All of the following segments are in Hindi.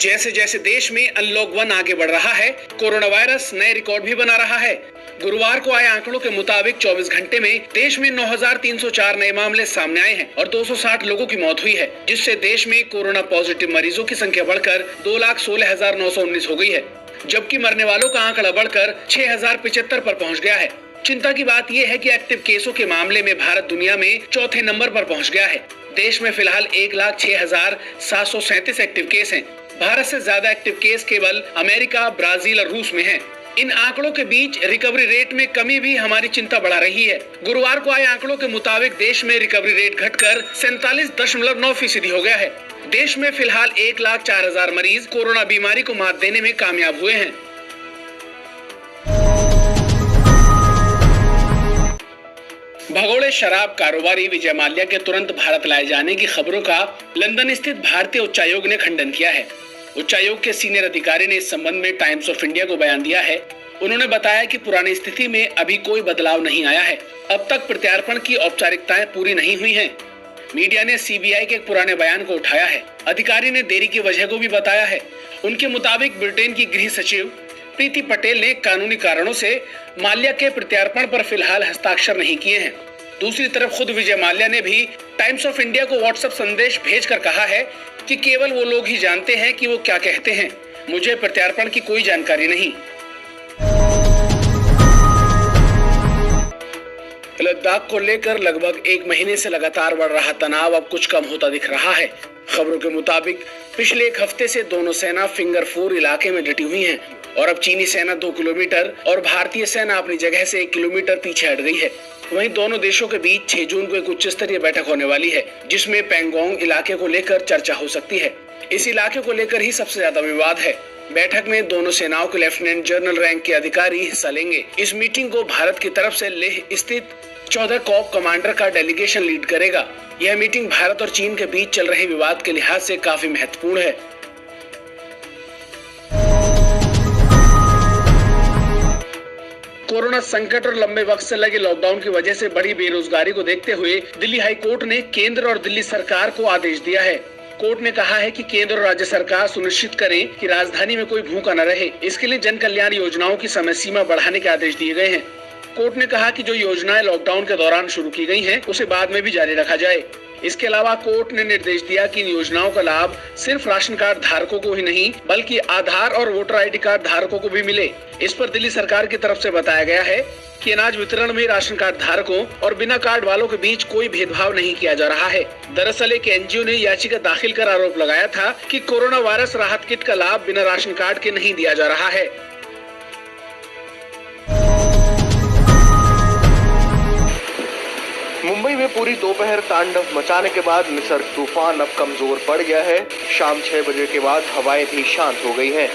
जैसे जैसे देश में अनलॉक 1 आगे बढ़ रहा है, कोरोना वायरस नए रिकॉर्ड भी बना रहा है। गुरुवार को आए आंकड़ों के मुताबिक 24 घंटे में देश में 9,304 नए मामले सामने आए हैं और 260 लोगों की मौत हुई है, जिससे देश में कोरोना पॉजिटिव मरीजों की संख्या बढ़कर 2,16,919 हो गई है, जबकि मरने वालों का आंकड़ा बढ़कर 6,075 पर पहुंच गया है। चिंता की बात यह है कि एक्टिव केसों के मामले में भारत दुनिया में चौथे नंबर पर पहुंच गया है। देश में फिलहाल 1,06,737 एक्टिव केस हैं। भारत से ज्यादा एक्टिव केस केवल अमेरिका, ब्राजील और रूस में हैं। इन आंकड़ों के बीच रिकवरी रेट में कमी भी हमारी चिंता बढ़ा रही है। गुरुवार को आए आंकड़ों के मुताबिक देश में रिकवरी रेट घटकर 47.9% हो गया है। देश में फिलहाल 1,04,000 मरीज कोरोना बीमारी को मात देने में कामयाब हुए हैं। भगोड़े शराब कारोबारी विजय माल्या के तुरंत भारत लाए जाने की खबरों का लंदन स्थित भारतीय उच्चायोग ने खंडन किया है। उच्चायोग के सीनियर अधिकारी ने इस संबंध में टाइम्स ऑफ इंडिया को बयान दिया है। उन्होंने बताया कि पुरानी स्थिति में अभी कोई बदलाव नहीं आया है। अब तक प्रत्यार्पण की औपचारिकताएं पूरी नहीं हुई हैं। मीडिया ने सीबीआई के एक पुराने बयान को उठाया है। अधिकारी ने देरी की वजह को भी बताया है। उनके मुताबिक ब्रिटेन की गृह सचिव प्रीति पटेल ने कानूनी कारणों से माल्या के प्रत्यार्पण पर फिलहाल हस्ताक्षर नहीं किए हैं। दूसरी तरफ खुद विजय माल्या ने भी टाइम्स ऑफ इंडिया को व्हाट्सएप संदेश भेजकर कहा है कि केवल वो लोग ही जानते हैं कि वो क्या कहते हैं। मुझे प्रत्यार्पण की कोई जानकारी नहीं। लद्दाख को लेकर लगभग 1 महीने से लगातार बढ़ रहा तनाव अब कुछ कम होता दिख रहा है। खबरों के मुताबिक पिछले 1 हफ्ते से दोनों सेना फिंगर 4 इलाके में डटी हुई हैं और अब चीनी सेना 2 किलोमीटर और भारतीय सेना अपनी जगह से 1 किलोमीटर पीछे हट गई है। वहीं दोनों देशों के बीच 6 जून को एक उच्च स्तरीय बैठक होने वाली है, जिसमें पैंगोंग इलाके को लेकर चर्चा हो सकती है। इस इलाके को लेकर ही सबसे ज्यादा विवाद है। बैठक में दोनों सेनाओं के लेफ्टिनेंट जनरल रैंक के अधिकारी हिस्सा लेंगे। इस मीटिंग को भारत की तरफ से लेह स्थित 14 कॉर्प कमांडर का डेलीगेशन लीड करेगा। यह मीटिंग भारत और चीन के बीच चल रहे विवाद के लिहाज से काफी महत्वपूर्ण है। कोरोना संकट और लंबे वक्त से लगे लॉकडाउन की वजह से बढ़ी बेरोजगारी को देखते हुए दिल्ली हाई कोर्ट ने केंद्र और दिल्ली सरकार को आदेश दिया है। कोर्ट ने कहा है कि केंद्र और राज्य सरकार सुनिश्चित करें कि राजधानी में कोई भूखा न रहे। इसके लिए जन कल्याण योजनाओं की समय सीमा बढ़ाने के आदेश दिए गए हैं। कोर्ट ने कहा कि जो योजनाएं लॉकडाउन के दौरान शुरू की गई हैं, उसे बाद में भी जारी रखा जाए। इसके अलावा कोर्ट ने निर्देश दिया कि इन योजनाओं का लाभ सिर्फ राशन कार्ड धारकों को ही नहीं, बल्कि आधार और वोटर आईडी कार्ड धारकों को भी मिले। इस पर दिल्ली सरकार की तरफ से बताया गया है कि अनाज वितरण में राशन कार्ड धारकों और बिना कार्ड वालों के बीच कोई भेदभाव नहीं किया जा रहा है। दरअसल एक एनजीओ ने याचिका दाखिल कर आरोप लगाया था कि कोरोना वायरस राहत किट का लाभ बिना राशन कार्ड के नहीं दिया जा रहा है। मुंबई में पूरी दोपहर तांडव मचाने के बाद निसर्ग तूफान अब कमजोर पड़ गया है। शाम 6 बजे के बाद हवाएं भी शांत हो गई हैं।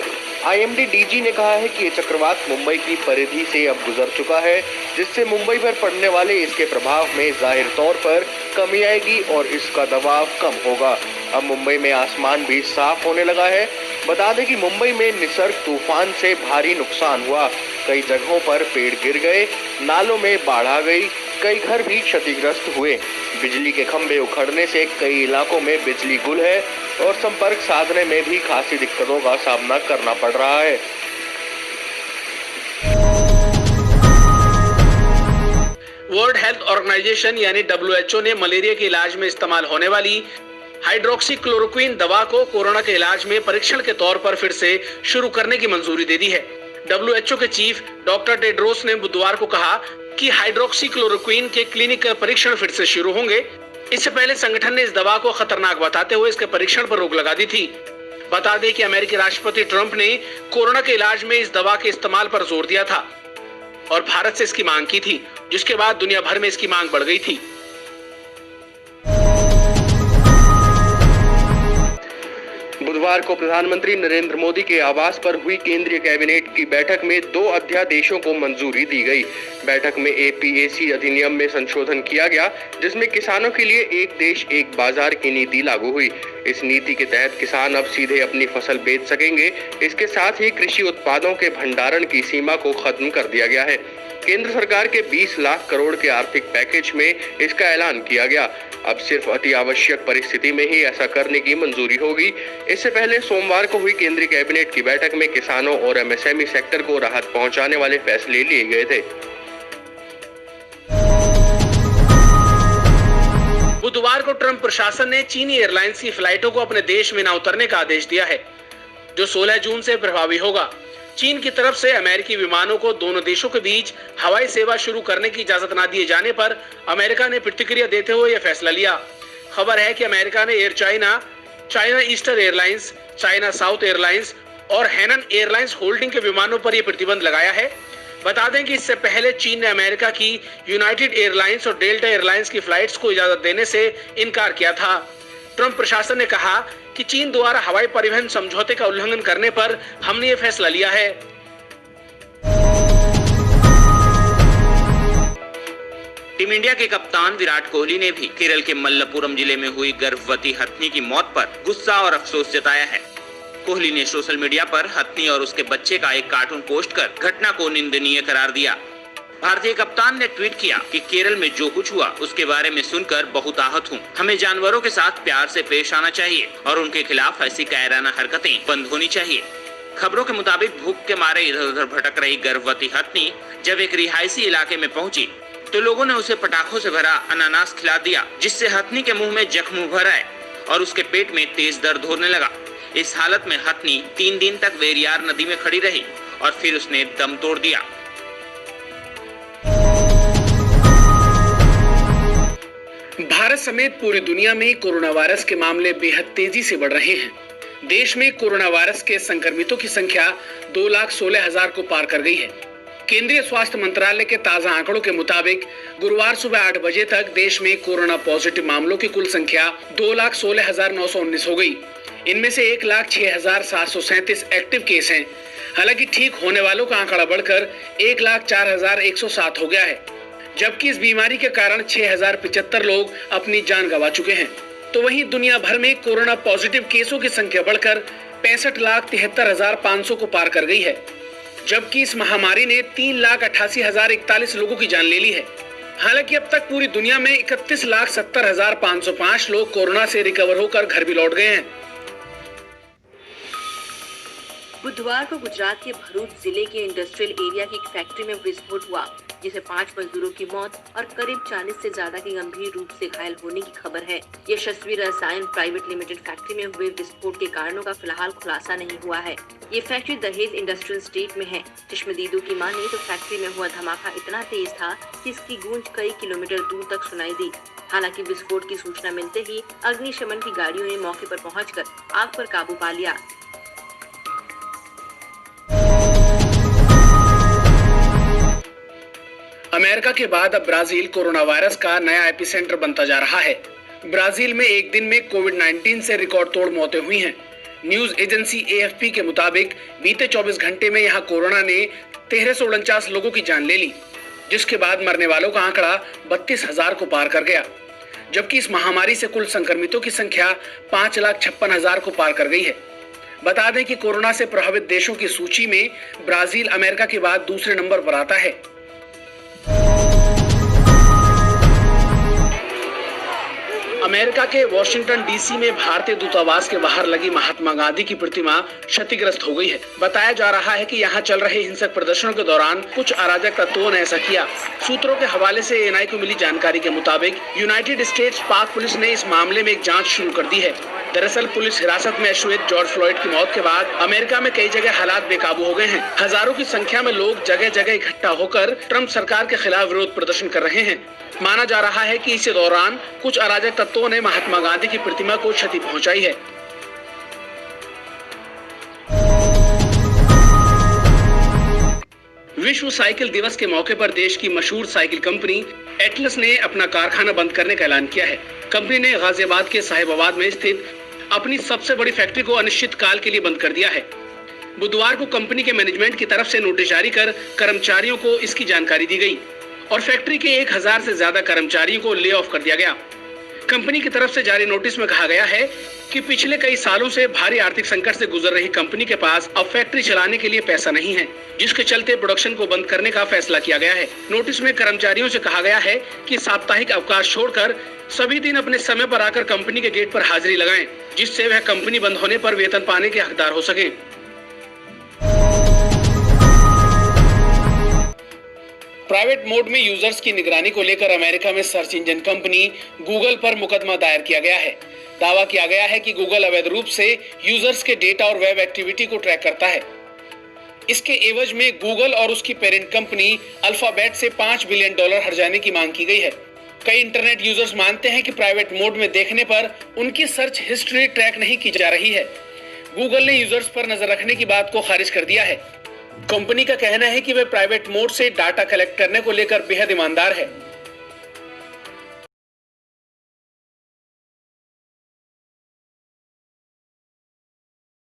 आईएमडी डीजी ने कहा है कि ये चक्रवात मुंबई की परिधि से अब गुजर चुका है, जिससे मुंबई पर पड़ने वाले इसके प्रभाव में जाहिर तौर पर कमी आएगी और इसका दबाव कम होगा। अब मुंबई में आसमान भी साफ होने लगा है। बता दें कि मुंबई में निसर्ग तूफान से भारी नुकसान हुआ। कई जगहों पर पेड़ गिर गए, नालों में बाढ़ आ गई, कई घर भी क्षतिग्रस्त हुए। बिजली के खंभे उखड़ने से कई इलाकों में बिजली गुल है और संपर्क साधने में भी खासी दिक्कतों का सामना करना पड़ रहा है। वर्ल्ड हेल्थ ऑर्गेनाइजेशन यानी WHO ने मलेरिया के इलाज में इस्तेमाल होने वाली हाइड्रोक्सीक्लोरोक्विन दवा को कोरोना के इलाज में परीक्षण के तौर पर फिर से शुरू करने की मंजूरी दे दी है। WHO के चीफ डॉक्टर टेड्रोस ने बुधवार को कहा कि हाइड्रोक्सीक्लोरोक्विन के क्लिनिकल परीक्षण फिर से शुरू होंगे। इससे पहले संगठन ने इस दवा को खतरनाक बताते हुए इसके परीक्षण पर रोक लगा दी थी। बता दें कि अमेरिकी राष्ट्रपति ट्रंप ने कोरोना के इलाज में इस दवा के इस्तेमाल पर जोर दिया था और भारत से इसकी मांग की थी, जिसके बाद दुनिया भर में इसकी मांग बढ़ गई थी। बुधवार को प्रधानमंत्री नरेंद्र मोदी के आवास पर हुई केंद्रीय कैबिनेट की बैठक में 2 अध्यादेशों को मंजूरी दी गई। बैठक में APAC अधिनियम में संशोधन किया गया, जिसमें किसानों के लिए एक देश एक बाजार की नीति लागू हुई। इस नीति के तहत किसान अब सीधे अपनी फसल बेच सकेंगे। इसके साथ ही कृषि उत्पादों के भंडारण की सीमा को खत्म कर दिया गया है। केंद्र सरकार के 20 लाख करोड़ के आर्थिक पैकेज में इसका ऐलान किया गया। अब सिर्फ अति आवश्यक परिस्थिति में ही ऐसा करने की मंजूरी होगी। इससे पहले सोमवार को हुई केंद्रीय कैबिनेट की बैठक में किसानों और एमएसएमई सेक्टर को राहत पहुंचाने वाले फैसले लिए गए थे। बुधवार को ट्रंप प्रशासन ने चीनी एयरलाइंस की फ्लाइटों को अपने देश में न उतरने का आदेश दिया है, जो 16 जून से प्रभावी होगा। चीन की तरफ से अमेरिकी विमानों को दोनों देशों के बीच हवाई सेवा शुरू करने की इजाजत न दिए जाने पर अमेरिका ने प्रतिक्रिया देते हुए यह फैसला लिया। खबर है कि अमेरिका ने air China, China eastern airlines, China south airlines और हैनन एयरलाइंस होल्डिंग के विमानों पर यह प्रतिबंध लगाया है। बता दें कि इससे पहले चीन ने अमेरिका की यूनाइटेड एयरलाइंस और डेल्टा एयरलाइंस की फ्लाइट्स को इजाजत देने से इनकार किया था। ट्रंप प्रशासन ने कहा कि चीन द्वारा हवाई परिवहन समझौते का उल्लंघन करने पर हमने ये फैसला लिया है। टीम इंडिया के कप्तान विराट कोहली ने भी केरल के मल्लपुरम जिले में हुई गर्भवती हथनी की मौत पर गुस्सा और अफसोस जताया है। कोहली ने सोशल मीडिया पर हथनी और उसके बच्चे का एक कार्टून पोस्ट कर घटना को निंदनीय करार दिया। भारतीय कप्तान ने ट्वीट किया कि केरल में जो कुछ हुआ उसके बारे में सुनकर बहुत आहत हूँ। हमें जानवरों के साथ प्यार से पेश आना चाहिए और उनके खिलाफ ऐसी कायराना हरकतें बंद होनी चाहिए। खबरों के मुताबिक भूख के मारे इधर उधर भटक रही गर्भवती हथनी जब एक रिहायशी इलाके में पहुंची तो लोगों ने उसे पटाखों से भरा अनानास खिला दिया, जिससे हथनी के मुंह में जख्म भर आए और उसके पेट में तेज दर्द होने लगा। इस हालत में हथनी 3 दिन तक वेरियार नदी में खड़ी रही और फिर उसने दम तोड़ दिया। भारत समेत पूरी दुनिया में कोरोना वायरस के मामले बेहद तेजी से बढ़ रहे हैं। देश में कोरोना वायरस के संक्रमितों की संख्या 2,16,000 को पार कर गई है। केंद्रीय स्वास्थ्य मंत्रालय के ताजा आंकड़ों के मुताबिक गुरुवार सुबह 8 बजे तक देश में कोरोना पॉजिटिव मामलों की कुल संख्या 2,16,919 हो गई। इनमें से 1,06,737 एक्टिव केस हैं। हालांकि ठीक होने वालों का आंकड़ा बढ़कर 1,04,107 हो गया है, जबकि इस बीमारी के कारण 6,075 लोग अपनी जान गंवा चुके हैं। तो वहीं दुनिया भर में कोरोना पॉजिटिव केसों की संख्या बढ़कर 65,73,500 को पार कर गई है, जबकि इस महामारी ने 3,88,041 लोगों की जान ले ली है। हालांकि अब तक पूरी दुनिया में 31,70,505 लोग कोरोना से रिकवर होकर घर भी लौट गए हैं। बुधवार को गुजरात के भरूच जिले के इंडस्ट्रियल एरिया की एक फैक्ट्री में विस्फोट हुआ, जिसे 5 मजदूरों की मौत और करीब 40 से ज्यादा की गंभीर रूप से घायल होने की खबर है। यशस्वी रसायन प्राइवेट लिमिटेड फैक्ट्री में हुए विस्फोट के कारणों का फिलहाल खुलासा नहीं हुआ है। ये फैक्ट्री दहेज इंडस्ट्रियल स्टेट में है। चश्मदीदों की माने तो फैक्ट्री में हुआ धमाका इतना तेज था कि इसकी गूंज कई किलोमीटर दूर तक सुनाई दी। हालांकि विस्फोट की सूचना मिलते ही अग्निशमन की गाड़ियों ने मौके पर पहुंचकर आग पर काबू पा लिया। अमेरिका के बाद अब ब्राजील कोरोना वायरस का नया एपिसेंटर बनता जा रहा है। ब्राजील में एक दिन में कोविड-19 से रिकॉर्ड तोड़ मौतें हुई हैं। न्यूज एजेंसी एएफपी के मुताबिक बीते 24 घंटे में यहां कोरोना ने 1349 लोगों की जान ले ली, जिसके बाद मरने वालों का आंकड़ा 32,000 को पार कर गया, जबकि इस महामारी से कुल संक्रमितों की संख्या 5,56,000 को पार कर गई है। बता दें कि कोरोना से प्रभावित देशों की सूची में ब्राजील अमेरिका के बाद दूसरे नंबर पर आता है। अमेरिका के वॉशिंगटन डीसी में भारतीय दूतावास के बाहर लगी महात्मा गांधी की प्रतिमा क्षतिग्रस्त हो गई है। बताया जा रहा है कि यहां चल रहे हिंसक प्रदर्शनों के दौरान कुछ अराजक तत्वों ने ऐसा किया। सूत्रों के हवाले से एएनआई को मिली जानकारी के मुताबिक यूनाइटेड स्टेट्स पाक पुलिस ने इस मामले में एक जांच शुरू कर दी है। दरअसल पुलिस हिरासत में अश्वेत जॉर्ज फ्लॉयड की मौत के बाद अमेरिका में कई जगह हालात बेकाबू हो गए हैं। हजारों की संख्या में लोग जगह जगह इकट्ठा होकर ट्रंप सरकार के खिलाफ विरोध प्रदर्शन कर रहे हैं। माना जा रहा है कि इसी दौरान कुछ अराजक तत्वों ने महात्मा गांधी की प्रतिमा को क्षति पहुंचाई है। विश्व साइकिल दिवस के मौके पर देश की मशहूर साइकिल कंपनी एटलस ने अपना कारखाना बंद करने का ऐलान किया है। कंपनी ने गाजियाबाद के साहिबाबाद में स्थित अपनी सबसे बड़ी फैक्ट्री को अनिश्चित काल के लिए बंद कर दिया है। बुधवार को कंपनी के मैनेजमेंट की तरफ से नोटिस जारी कर कर्मचारियों को इसकी जानकारी दी गई और फैक्ट्री के 1,000 से ज्यादा कर्मचारियों को ले ऑफ कर दिया गया। कंपनी की तरफ से जारी नोटिस में कहा गया है कि पिछले कई सालों से भारी आर्थिक संकट से गुजर रही कंपनी के पास अब फैक्ट्री चलाने के लिए पैसा नहीं है, जिसके चलते प्रोडक्शन को बंद करने का फैसला किया गया है। नोटिस में कर्मचारियों से कहा गया है कि साप्ताहिक अवकाश छोड़कर सभी दिन अपने समय पर आकर कंपनी के गेट पर हाजिरी लगाएं, जिससे वह कंपनी बंद होने पर वेतन पाने के हकदार हो सकें। प्राइवेट मोड में यूजर्स की निगरानी को लेकर अमेरिका में सर्च इंजन कंपनी गूगल पर मुकदमा दायर किया गया है। दावा किया गया है कि गूगल अवैध रूप से यूजर्स के डेटा और वेब एक्टिविटी को ट्रैक करता है। इसके एवज में गूगल और उसकी पेरेंट कंपनी अल्फाबेट से $5 बिलियन हर्जाने की मांग की गई है। कई इंटरनेट यूजर्स मानते हैं कि प्राइवेट मोड में देखने पर उनकी सर्च हिस्ट्री ट्रैक नहीं की जा रही है। गूगल ने यूजर्स पर नजर रखने की बात को खारिज कर दिया है। कंपनी का कहना है कि वे प्राइवेट मोड से डाटा कलेक्ट करने को लेकर बेहद ईमानदार है।